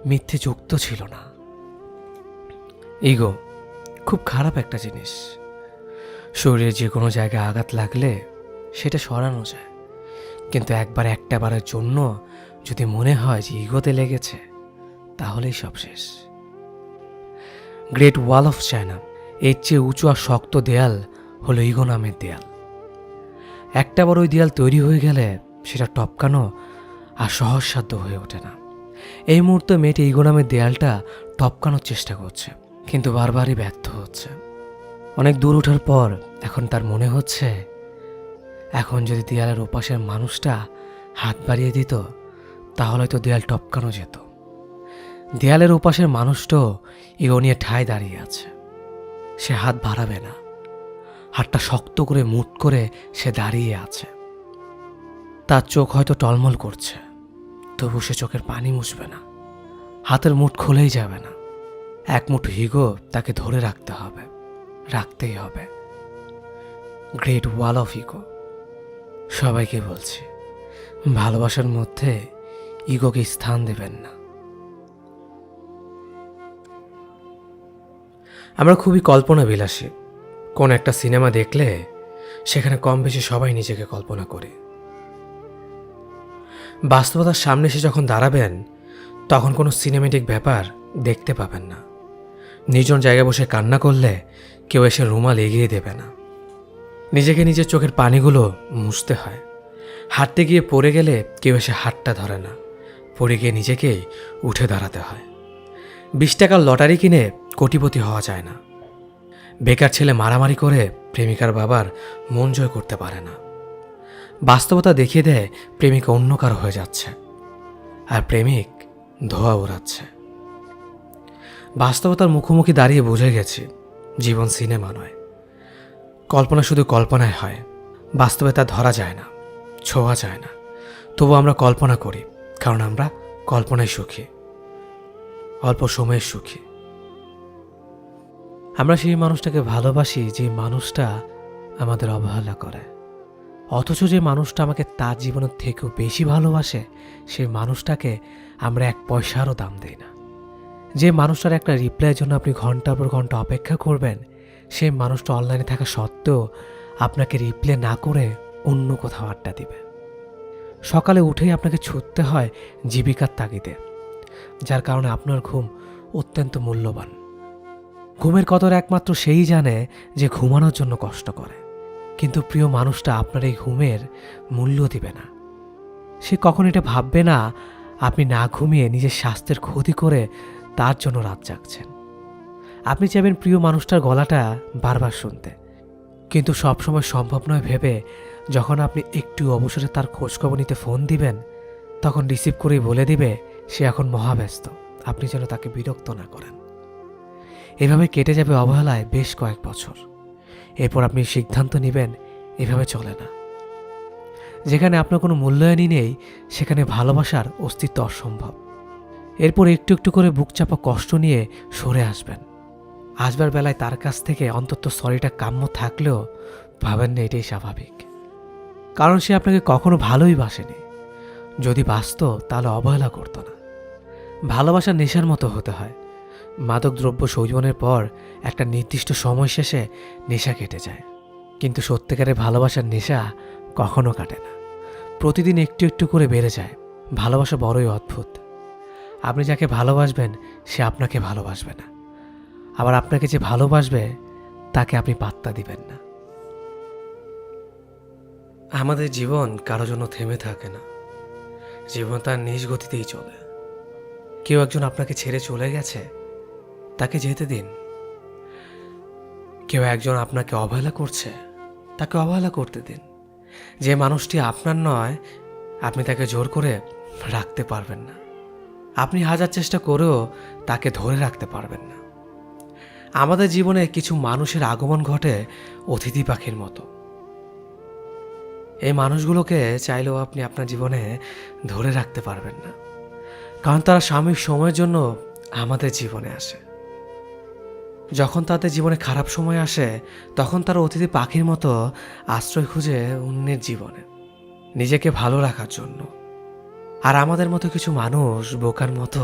S1: মিথ্যে যুক্ত ছিল না। ইগো খুব খারাপ একটা জিনিস। শরীরে যে কোনো জায়গায় আঘাত লাগলে সেটা সরানো যায়, কিন্তু একবার একটা বারের জন্য যদি মনে হয় যে ইগোতে লেগেছে, তাহলেই সব শেষ। গ্রেট ওয়াল অফ চায়না, এর চেয়ে উঁচু আর শক্ত দেয়াল হলো ইগো নামের দেয়াল। একটাবার ওই দেয়াল তৈরি হয়ে গেলে সেটা টপকানো আর সহজসাধ্য হয়ে ওঠে না। এই মুহূর্তে মেয়েটি ইগো নামের দেয়ালটা টপকানোর চেষ্টা করছে, কিন্তু বারবারই ব্যর্থ হচ্ছে। অনেক দূর ওঠার পর এখন তার মনে হচ্ছে, এখন যদি দেয়ালের ওপাশের মানুষটা হাত বাড়িয়ে দিত তাহলে তো দেয়াল টপকানো যেত। দেয়ালের ওপাশের মানুষটাও ইগো নিয়ে ঠায় দাঁড়িয়ে আছে। সে হাত বাড়াবে না, হাতটা শক্ত করে মুঠ করে সে দাঁড়িয়ে আছে। তার চোখ হয়তো টলমল করছে, তবু সে চোখের পানি মুছবে না। হাতের মুঠ খুলেই যাবে না। এক মুঠো ইগো তাকে ধরে রাখতে হবে, রাখতেই হবে। Great wall of ego. সবাইকে বলছি, ভালোবাসার মধ্যে ইগোকে স্থান দেবেন না। আমরা খুবই কল্পনা বিলাসী। কোন একটা সিনেমা দেখলে সেখানে কম বেশি সবাই নিজেকে কল্পনা করে। বাস্তবতার সামনে এসে যখন দাঁড়াবেন তখন কোনো সিনেমেটিক ব্যাপার দেখতে পাবেন না। নির্জন জায়গায় বসে কান্না করলে কেউ এসে রুমাল এগিয়ে দেবে না। নিজেকে নিজের চোখের পানিগুলো মুছতে হয়। হাঁটতে গিয়ে পড়ে গেলে কেউ এসে হাতটা ধরে না, পড়ে গিয়ে নিজেকেই উঠে দাঁড়াতে হয়। 20 টাকার লটারি কিনে কোটিপতি হওয়া যায় না। বেকার ছেলে মারামারি করে প্রেমিকার বাবার মন জয় করতে পারে না। বাস্তবতা দেখিয়ে দেয় প্রেমিকা অন্য কারো হয়ে যাচ্ছে, আর প্রেমিক ধোয়া ওড়াচ্ছে। বাস্তবতার মুখোমুখি দাঁড়িয়ে বুঝে গেছি, জীবন সিনেমা নয়। কল্পনা শুধু কল্পনায় হয়, বাস্তবে তা ধরা যায় না, ছোঁয়া যায় না। তবু আমরা কল্পনা করি, কারণ আমরা কল্পনায় সুখী, অল্প সময়ের সুখী। আমরা সেই মানুষটাকে ভালোবাসি যে মানুষটা আমাদের অবহেলা করে, অথচ যে মানুষটা আমাকে তার জীবনের থেকেও বেশি ভালোবাসে সেই মানুষটাকে আমরা 1 পয়সারও দাম দিই না। যে মানুষটার একটা রিপ্লাইয়ের জন্য আপনি ঘন্টার পর ঘন্টা অপেক্ষা করবেন, সেই মানুষটা অনলাইনে থাকা সত্ত্বেও আপনাকে রিপ্লাই না করে অন্য কোথাও আড্ডা দিবে। সকালে উঠেই আপনাকে ছুটতে হয় জীবিকার তাগিদে, যার কারণে আপনার ঘুম অত্যন্ত মূল্যবান। ঘুমের কদর একমাত্র সেই জানে যে ঘুমানোর জন্য কষ্ট করে, কিন্তু প্রিয় মানুষটা আপনার এই ঘুমের মূল্য দিবে না। সে কখন এটা ভাববে না আপনি না ঘুমিয়ে নিজের স্বাস্থ্যের ক্ষতি করে তার জন্য রাত জাগছেন। আপনি চাইবেন প্রিয় মানুষটার গলাটা বারবার শুনতে, কিন্তু সবসময় সম্ভব নয় ভেবে যখন আপনি একটু অবসরে তার খোঁজখবর নিতে ফোন দিবেন, তখন রিসিভ করেই বলে দিবে সে এখন মহাব্যস্ত, আপনি যেন তাকে বিরক্ত না করেন। এভাবে কেটে যাবে অবহেলায় বেশ কয়েক বছর। এরপর আপনি সিদ্ধান্ত নেবেন এভাবে চলে না। যেখানে আপনার কোনো মূল্যায়নই নেই সেখানে ভালোবাসার অস্তিত্ব অসম্ভব। এরপর একটু একটু করে বুক চাপা কষ্ট নিয়ে সরে আসবেন। আসবার বেলায় তার কাছ থেকে অন্তত সরিটা কাম্য থাকলেও ভাবেন না এটাই স্বাভাবিক, কারণ সে আপনাকে কখনো ভালোই বাসেনি। যদি বাসত তাহলে অবহেলা করতো না। ভালোবাসা নেশার মতো হতে হয়। মাদকদ্রব্য সৌজনের পর একটা নির্দিষ্ট সময় শেষে নেশা কেটে যায়, কিন্তু সত্যিকারের ভালোবাসার নেশা কখনো কাটে না, প্রতিদিন একটু একটু করে বেড়ে যায়। ভালোবাসা বড়ই অদ্ভুত। আপনি যাকে ভালোবাসবেন সে আপনাকে ভালোবাসবে না, আবার আপনাকে যে ভালোবাসবে তাকে আপনি পাত্তা দিবেন না। আমাদের জীবন কারো জন্য থেমে থাকে না, জীবন তার নিজ গতিতেই চলে। কেউ একজন আপনাকে ছেড়ে চলে গেছে, তাকে যেতে দিন। কেউ একজন আপনাকে অবহেলা করছে, তাকে অবহেলা করতে দিন। যে মানুষটি আপনার নয়, আপনি তাকে জোর করে রাখতে পারবেন না। আপনি হাজার চেষ্টা করেও তাকে ধরে রাখতে পারবেন না। আমাদের জীবনে কিছু মানুষের আগমন ঘটে অতিথি পাখির মতো। এই মানুষগুলোকে চাইলেও আপনি আপনার জীবনে ধরে রাখতে পারবেন না, কারণ তারা সাময়িক সময়ের জন্য আমাদের জীবনে আসে। যখন তাদের জীবনে খারাপ সময় আসে তখন তারা অতিথি পাখির মতো আশ্রয় খুঁজে অন্যের জীবনে, নিজেকে ভালো রাখার জন্য। আর আমাদের মতো কিছু মানুষ বোকার মতো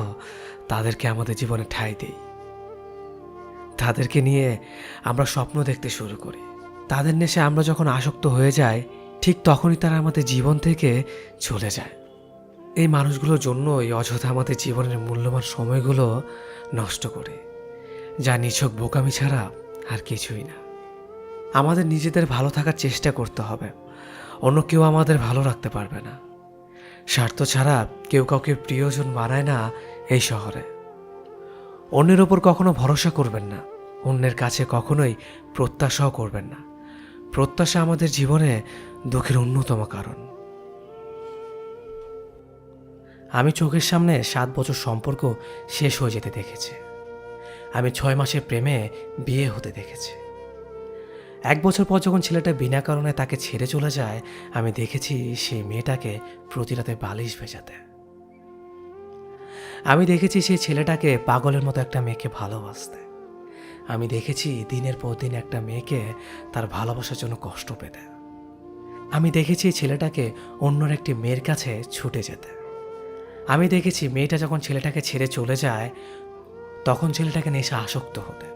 S1: তাদেরকে আমাদের জীবনে ঠাঁই দেই। তাদেরকে নিয়ে আমরা স্বপ্ন দেখতে শুরু করি। তাদের নেশে আমরা যখন আসক্ত হয়ে যাই, ঠিক তখনই তারা আমাদের জীবন থেকে চলে যায়। এই মানুষগুলোর জন্যই অযথা আমাদের জীবনের মূল্যবান সময়গুলো নষ্ট করে, যা নিছক বোকামি ছাড়া আর কিছুই না। আমাদের নিজেদের ভালো থাকার চেষ্টা করতে হবে, অন্য কেউ আমাদের ভালো রাখতে পারবে না। স্বার্থ ছাড়া কেউ কাউকে প্রিয়জন বানায় না এই শহরে। অন্যের ওপর কখনো ভরসা করবেন না, অন্যের কাছে কখনোই প্রত্যাশাও করবেন না। প্রত্যাশা আমাদের জীবনে দুঃখের অন্যতম কারণ। আমি চোখের সামনে 7 বছর সম্পর্ক শেষ হয়ে যেতে দেখেছি। আমি 6 মাসের প্রেমে বিয়ে হতে দেখেছি। 1 বছর পর যখন ছেলেটা বিনা কারণে তাকে ছেড়ে চলে যায়, আমি দেখেছি সেই মেয়েটাকে প্রতি রাতে বালিশ ভেজাতে। আমি দেখেছি সেই ছেলেটাকে পাগলের মতো একটা মেয়েকে ভালোবাসতে। আমি দেখেছি দিনের পর দিন একটা মেয়েকে তার ভালোবাসার জন্য কষ্ট পেতে। আমি দেখেছি ছেলেটাকে অন্যর একটি মেয়ের কাছে ছুটে যেতে। আমি দেখেছি মেয়েটা যখন ছেলেটাকে ছেড়ে চলে যায়, তখন ছেলেটাকে নেশা আসক্ত হতে।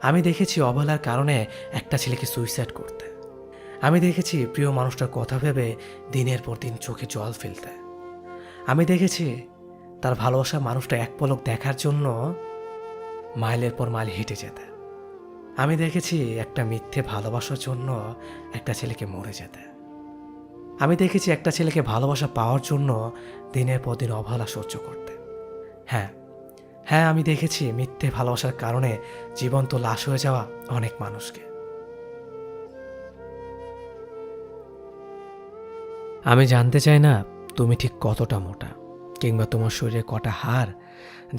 S1: আমি দেখেছি অবহেলার কারণে একটা ছেলেকে সুইসাইড করতে। আমি দেখেছি প্রিয় মানুষটার কথা ভেবে দিনের পর দিন চোখে জল ফেলতে। আমি দেখেছি তার ভালোবাসা মানুষটা এক পলক দেখার জন্য মাইলের পর মাইল হেঁটে যেতে। আমি দেখেছি একটা মিথ্যে ভালোবাসার জন্য একটা ছেলেকে মরে যেতে। আমি দেখেছি একটা ছেলেকে ভালোবাসা পাওয়ার জন্য দিনের পর দিন অবহেলা সহ্য করতে। হ্যাঁ, আমি দেখেছি মিথ্যে ভালোবাসার কারণে জীবন্ত লাশ হয়ে যাওয়া অনেক মানুষকে। আমি জানতে চাই না তুমি ঠিক কতটা মোটা, কিংবা তোমার শরীরে কটা হাড়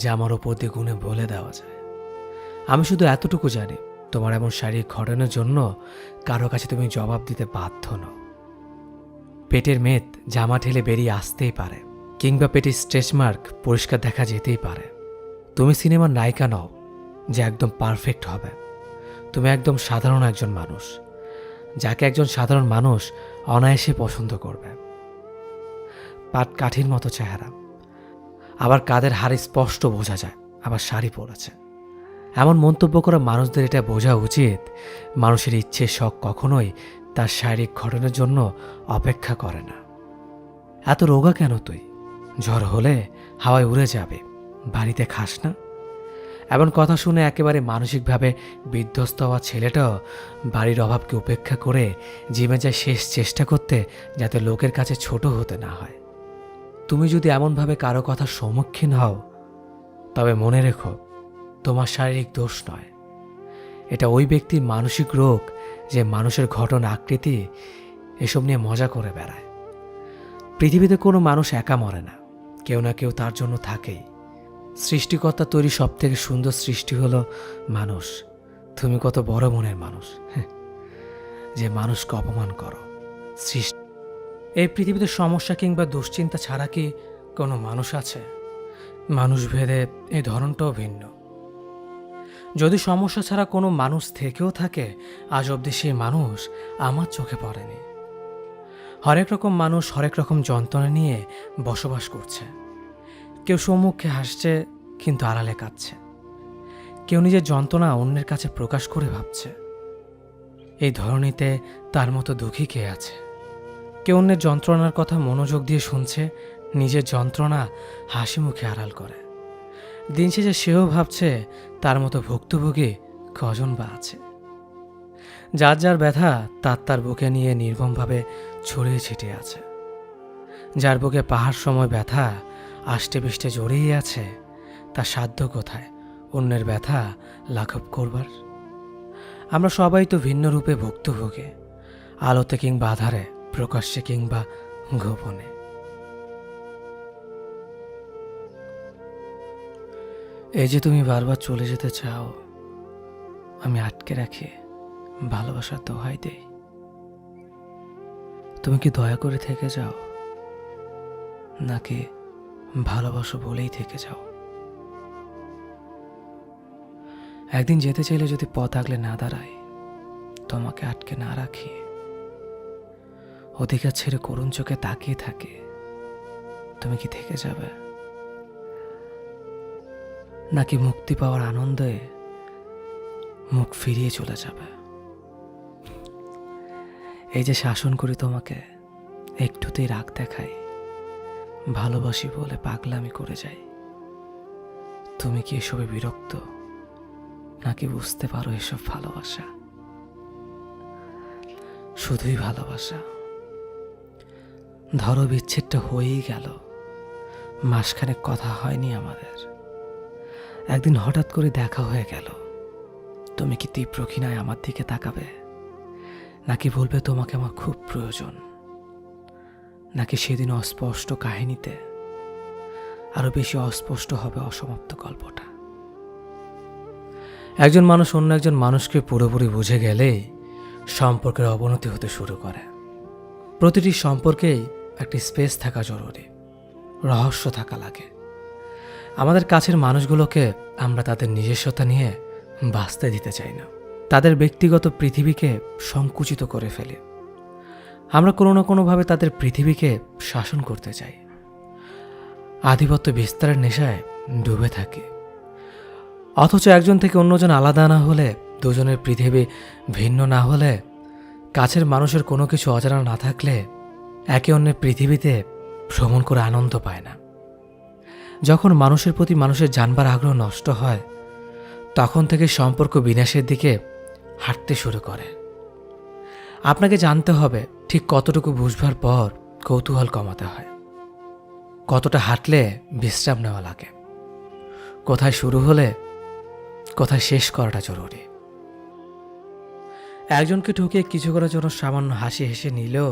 S1: যা আমার ওপর দিয়ে গুণে বলে দেওয়া যায়। আমি শুধু এতটুকু জানি, তোমার এমন শারীরিক ঘটনার জন্য কারো কাছে তুমি জবাব দিতে বাধ্য নও। পেটের মেদ জামা ঠেলে বেরিয়ে আসতেই পারে, কিংবা পেটের স্ট্রেচ মার্ক পরিষ্কার দেখা যেতেই পারে। তুমি সিনেমার নায়িকা নও যে একদম পারফেক্ট হবে। তুমি একদম সাধারণ একজন মানুষ, যাকে একজন সাধারণ মানুষ অনায়াসে পছন্দ করবে। পাট কাঠির মতো চেহারা, আবার কাদের হাড় স্পষ্ট বোঝা যায়, আবার শাড়ি পরেছে। এমন মন্তব্য করা মানুষদের এটা বোঝা উচিত, মানুষের ইচ্ছে শখ কখনোই তার শারীরিক ঘটনার জন্য অপেক্ষা করে না। এত রোগা কেন তুই? ঝড় হলে হাওয়ায় উড়ে যাবে, বাড়িতে খাস না? এমন কথা শুনে একেবারে মানসিকভাবে বিধ্বস্ত হওয়া ছেলেটাও বাড়ির অভাবকে উপেক্ষা করে জিমে যায় শেষ চেষ্টা করতে, যাতে লোকের কাছে ছোট হতে না হয়। তুমি যদি এমনভাবে কারো কথার সম্মুখীন হও, তবে মনে রেখো, তোমার শারীরিক দোষ নয়, এটা ওই ব্যক্তির মানসিক রোগ, যে মানুষের ঘটনা আকৃতি এসব নিয়ে মজা করে বেড়ায়। পৃথিবীতে কোনো মানুষ একা মরে না, কেউ না কেউ তার জন্য থাকেই। সৃষ্টিকর্তা তৈরি সব থেকে সুন্দর সৃষ্টি হলো মানুষ। তুমি কত বড় মনের মানুষ, যে মানুষকে অপমান করো। সৃষ্টি এই পৃথিবীতে সমস্যা কিংবা দুশ্চিন্তা ছাড়া কি কোনো মানুষ আছে? মানুষ ভেদে এই ধরনটাও ভিন্ন। যদি সমস্যা ছাড়া কোনো মানুষ থেকেও থাকে, আজ অবধি সেই মানুষ আমার চোখে পড়েনি। হরেক রকম মানুষ হরেক রকম যন্ত্রণা নিয়ে বসবাস করছে। কেউ সম্মুখে হাসছে কিন্তু আড়ালে কাঁদছে। কেউ নিজের যন্ত্রণা অন্যের কাছে প্রকাশ করে ভাবছে। এই ধরনীতে তার মতো দুঃখী কে আছে? কেউ অন্যের যন্ত্রণার কথা মনোযোগ দিয়ে শুনছে, নিজের যন্ত্রণা হাসি মুখে আড়াল করে। দিন শেষে সেও ভাবছে তার মতো ভুক্তভোগী কজন বা আছে। যার যার ব্যথা তার বুকে নিয়ে নির্মমভাবে ছড়িয়ে ছিটিয়ে আছে। যার বুকে পাহাড় সময় ব্যথা আষ্টে পৃষ্ঠে জড়িয়ে আছে, তার সাধ্য কোথায় অন্যের ব্যথা লাঘব করবার? আমরা সবাই তো ভিন্ন রূপে ভুক্তভোগী, আলোতে কিংবা আধারে, প্রকাশ্যে কিংবা গোপনে। এই যে তুমি বারবার চলে যেতে চাও, আমি আটকে রাখি, ভালোবাসার দোহাই দেই। তুমি কি দয়া করে থেকে যাও, নাকি ভালোবাসো বলেই থেকে যাও? একদিন যেতে চাইলে যদি পথ আগলে না দাঁড়ায়, তোমাকে আটকে না রাখি, অধিকার ছেড়ে করুণ চোখে তাকিয়ে থাকে, তুমি কি থেকে যাবে, নাকি মুক্তি পাওয়ার আনন্দে মুখ ফিরিয়ে চলে যাবে? এই যে শাসন করি তোমাকে, একটুতেই রাগ দেখাই, ভালোবাসি বলে পাগলামি করে যাই। তুমি কি এসবে বিরক্ত, নাকি বুঝতে পারো এসব ভালোবাসা? শুধুই ভালোবাসা। ধরো বিচ্ছেদটা হয়েই গেল, মাসখানেক কথা হয়নি আমাদের, একদিন হঠাৎ করে দেখা হয়ে গেল। তুমি কি তীব্র ঘৃণায় আমার দিকে তাকাবে, নাকি বলবে তোমাকে আমার খুব প্রয়োজন? নাকি সেদিন অস্পষ্ট কাহিনীতে আরো বেশি অস্পষ্ট হবে অসমাপ্ত গল্পটা? একজন মানুষ অন্য একজন মানুষকে পুরোপুরি বুঝে গেলেই সম্পর্কের অবনতি হতে শুরু করে। প্রতিটি সম্পর্কেই একটি স্পেস থাকা জরুরি, রহস্য থাকা লাগে। আমাদের কাছের মানুষগুলোকে আমরা তাদের নিজস্বতা নিয়ে বাঁচতে দিতে চাই না, তাদের ব্যক্তিগত পৃথিবীকে সংকুচিত করে ফেলি। আমরা কোনো না কোনোভাবে তাদের পৃথিবীকে শাসন করতে চাই, আধিপত্য বিস্তারের নেশায় ডুবে থাকি। অথচ একজন থেকে অন্যজন আলাদা না হলে, দুজনের পৃথিবী ভিন্ন না হলে, কাছের মানুষের কোনো কিছু অজানা না থাকলে একে অন্যের পৃথিবীতে ভ্রমণ করে আনন্দ পায় না। যখন মানুষের প্রতি মানুষের জানবার আগ্রহ নষ্ট হয়, তখন থেকে সম্পর্ক বিনাশের দিকে হাঁটতে শুরু করে। আপনাকে জানতে হবে ঠিক কতটুকু বুঝবার পর কৌতূহল কমাতে হয়, কতটা হাঁটলে বিশ্রাম নেওয়া লাগে, কোথায় শুরু হলে কোথায় শেষ করাটা জরুরি। একজনকে ঠকিয়ে কিছু করার জন্য সামান্য হাসি হেসে নিলেও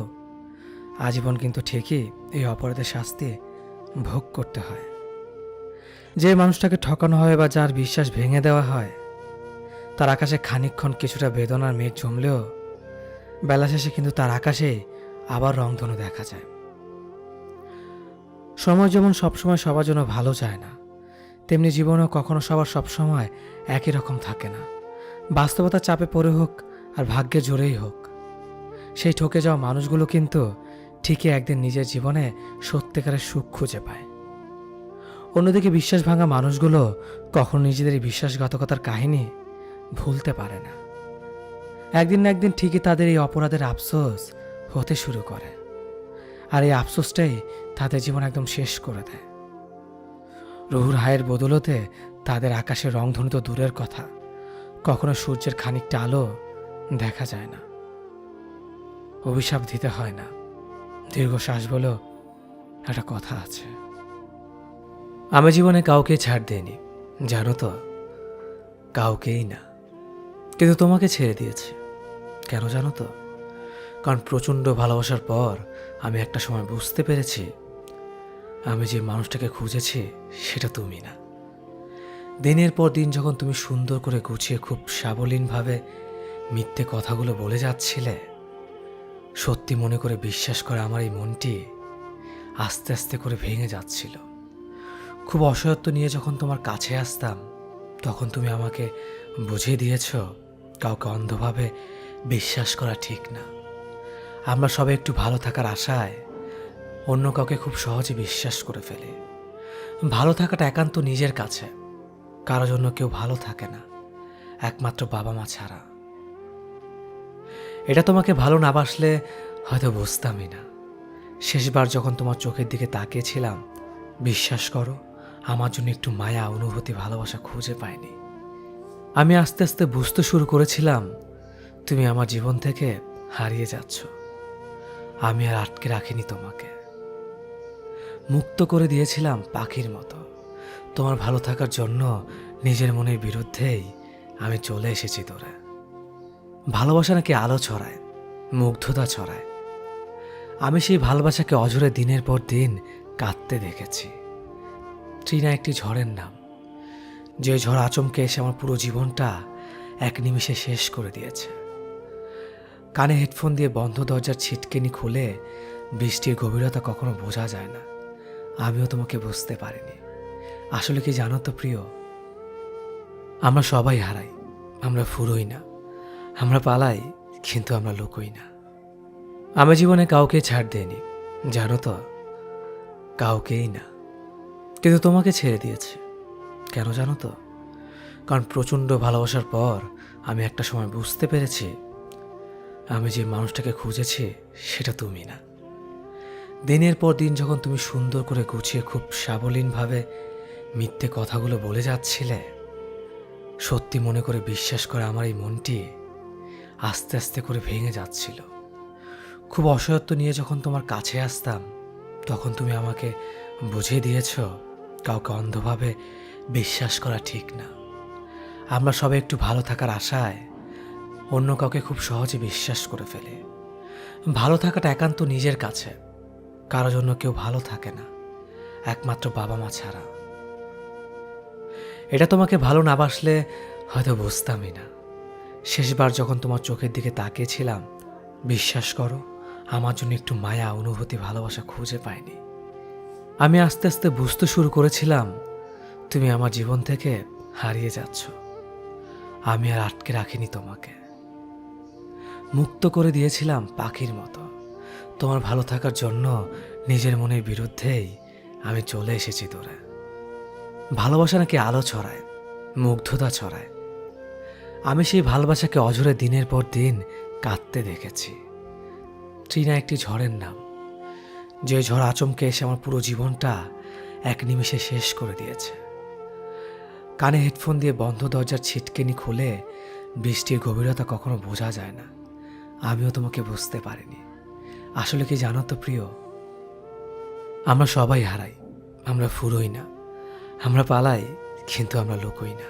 S1: আজীবন কিন্তু ঠিকই এই অপরাধের শাস্তি ভোগ করতে হয়। যে মানুষটাকে ঠকানো হয় বা যার বিশ্বাস ভেঙে দেওয়া হয়, তার আকাশে খানিকক্ষণ কিছুটা বেদনার মেঘ জমলেও বেলা শেষে কিন্তু তার আকাশে আবার রংধনু দেখা যায়। সময় যেমন সবসময় সবার জন্য ভালো চায় না, তেমনি জীবনেও কখনো সবার সবসময় একই রকম থাকে না। বাস্তবতার চাপে পড়ে হোক আর ভাগ্যে জোরেই হোক, সেই ঠকে যাওয়া মানুষগুলো কিন্তু ঠিকই একদিন নিজের জীবনে সত্যিকারের সুখ খুঁজে পায়। অন্যদিকে বিশ্বাস ভাঙা মানুষগুলো কখনো নিজেদের এই বিশ্বাসঘাতকতার কাহিনী ভুলতে পারে না। একদিন না একদিন ঠিকই তাদের এই অপরাধের আফসোস হতে শুরু করে, আর এই আফসোসটাই তাদের জীবন একদম শেষ করে দেয়। রুহুর হায়ের বদলতে তাদের আকাশের রংধনু তো দূরের কথা, কখনো সূর্যের খানিকটা আলো দেখা যায় না। অভিশাপ দিতে হয় না, দীর্ঘশ্বাস বলেও একটা কথা আছে। আমি জীবনে কাউকে ছাড় দেইনি, জানো তো, কাউকেই না। কিন্তু তোমাকে ছেড়ে দিয়েছি। কেন জানো তো? কারণ প্রচণ্ড ভালোবাসার পর আমি একটা সময় বুঝতে পেরেছি আমি যে মানুষটাকে খুঁজেছি সেটা তুমি না। দিনের পর দিন যখন তুমি সুন্দর করে গুছিয়ে খুব সাবলীনভাবে মিথ্যে কথাগুলো বলে যাচ্ছিলে, সত্যি মনে করে বিশ্বাস করে আমার এই মনটি আস্তে আস্তে করে ভেঙে যাচ্ছিল। খুব অসহায়ত্ব নিয়ে যখন তোমার কাছে আসতাম, তখন তুমি আমাকে বুঝিয়ে দিয়েছ কাউকে অন্ধভাবে বিশ্বাস করা ঠিক না। আমরা সবাই একটু ভালো থাকার আশায় অন্য কাউকে খুব সহজে বিশ্বাস করে ফেলি। ভালো থাকাটা একান্ত নিজের কাছে, কারো জন্য কেউ ভালো থাকে না, একমাত্র বাবা মা ছাড়া। এটা তোমাকে ভালো না বাসলে হয়তো বুঝতামই না। শেষবার যখন তোমার চোখের দিকে তাকিয়েছিলাম, বিশ্বাস করো আমার জন্য একটু মায়া, অনুভূতি, ভালোবাসা খুঁজে পাইনি। আমি আস্তে আস্তে বুঝতে শুরু করেছিলাম তুমি আমার জীবন থেকে হারিয়ে যাচ্ছ। আমি আর আটকে রাখিনি তোমাকে, মুক্ত করে দিয়েছিলাম পাখির মতো। তোমার ভালো থাকার জন্য নিজের মনের বিরুদ্ধেই আমি চলে এসেছি দূরে। ভালোবাসা নাকি আলো ছড়ায়, মুগ্ধতা ছড়ায়। আমি সেই ভালোবাসাকে অঝরে দিনের পর দিন কাঁদতে দেখেছি। ট্রিনা একটি ঝড়ের নাম, যে ঝড় আচমকে এসে আমার পুরো জীবনটা এক নিমিষে শেষ করে দিয়েছে। কানে হেডফোন দিয়ে বন্ধ দরজার ছিটকেনি খুলে বৃষ্টির গভীরতা কখনো বোঝা যায় না। আমিও তোমাকে বুঝতে পারিনি। আসলে কি জানো তো প্রিয়, আমরা সবাই হারাই, আমরা ফুরোই না, আমরা পালাই, কিন্তু আমরা লুকোই না। আমি জীবনে কাউকে ছাড় দেইনি, জানো তো, কাউকেই না। কিন্তু তোমাকে ছেড়ে দিয়েছি। কেন জানো তো? কারণ প্রচণ্ড ভালোবাসার পর আমি একটা সময় বুঝতে পেরেছি আমি যে মানুষটাকে খুঁজেছি সেটা তুমি না। দিনের পর দিন যখন তুমি সুন্দর করে গুছিয়ে খুব সাবলীনভাবে মিথ্যে কথাগুলো বলে যাচ্ছিলে, সত্যি মনে করে বিশ্বাস করে আমার এই মনটি আস্তে আস্তে করে ভেঙে যাচ্ছিল। খুব অসহায়ত্ব নিয়ে যখন তোমার কাছে আসতাম, তখন তুমি আমাকে বুঝিয়ে দিয়েছ কাউকে অন্ধভাবে বিশ্বাস করা ঠিক না। আমরা সবাই একটু ভালো থাকার আশায় অন্য কাউকে খুব সহজে বিশ্বাস করে ফেলে। ভালো থাকাটা একান্ত নিজের কাছে, কারো জন্য কেউ ভালো থাকে না, একমাত্র বাবা মা ছাড়া। এটা তোমাকে ভালো না বাসলে হয়তো বুঝতামই না। শেষবার যখন তোমার চোখের দিকে তাকিয়েছিলাম, বিশ্বাস করো আমার জন্য একটু মায়া, অনুভূতি, ভালোবাসা খুঁজে পাইনি। আমি আস্তে আস্তে বুঝতে শুরু করেছিলাম তুমি আমার জীবন থেকে হারিয়ে যাচ্ছ। আমি আর আটকে রাখিনি তোমাকে, মুক্ত করে দিয়েছিলাম পাখির মতো। তোমার ভালো থাকার জন্য নিজের মনের বিরুদ্ধেই আমি চলে এসেছি দূরে। ভালোবাসা নাকি আলো ছড়ায়, মুগ্ধতা ছড়ায়। আমি সেই ভালোবাসাকে অঝরে দিনের পর দিন কাঁদতে দেখেছি। ট্রিনা একটি ঝড়ের নাম, যে ঝড় আচমকে এসে আমার পুরো জীবনটা এক নিমিষে শেষ করে দিয়েছে। কানে হেডফোন দিয়ে বন্ধ দরজার ছিটকেনি খুলে বৃষ্টির গভীরতা কখনো বোঝা যায় না। আমিও তোমাকে বুঝতে পারিনি। আসলে কি জানো তো প্রিয়, আমরা সবাই হারাই, আমরা ফুরোই না, আমরা পালাই, কিন্তু আমরা লুকোই না।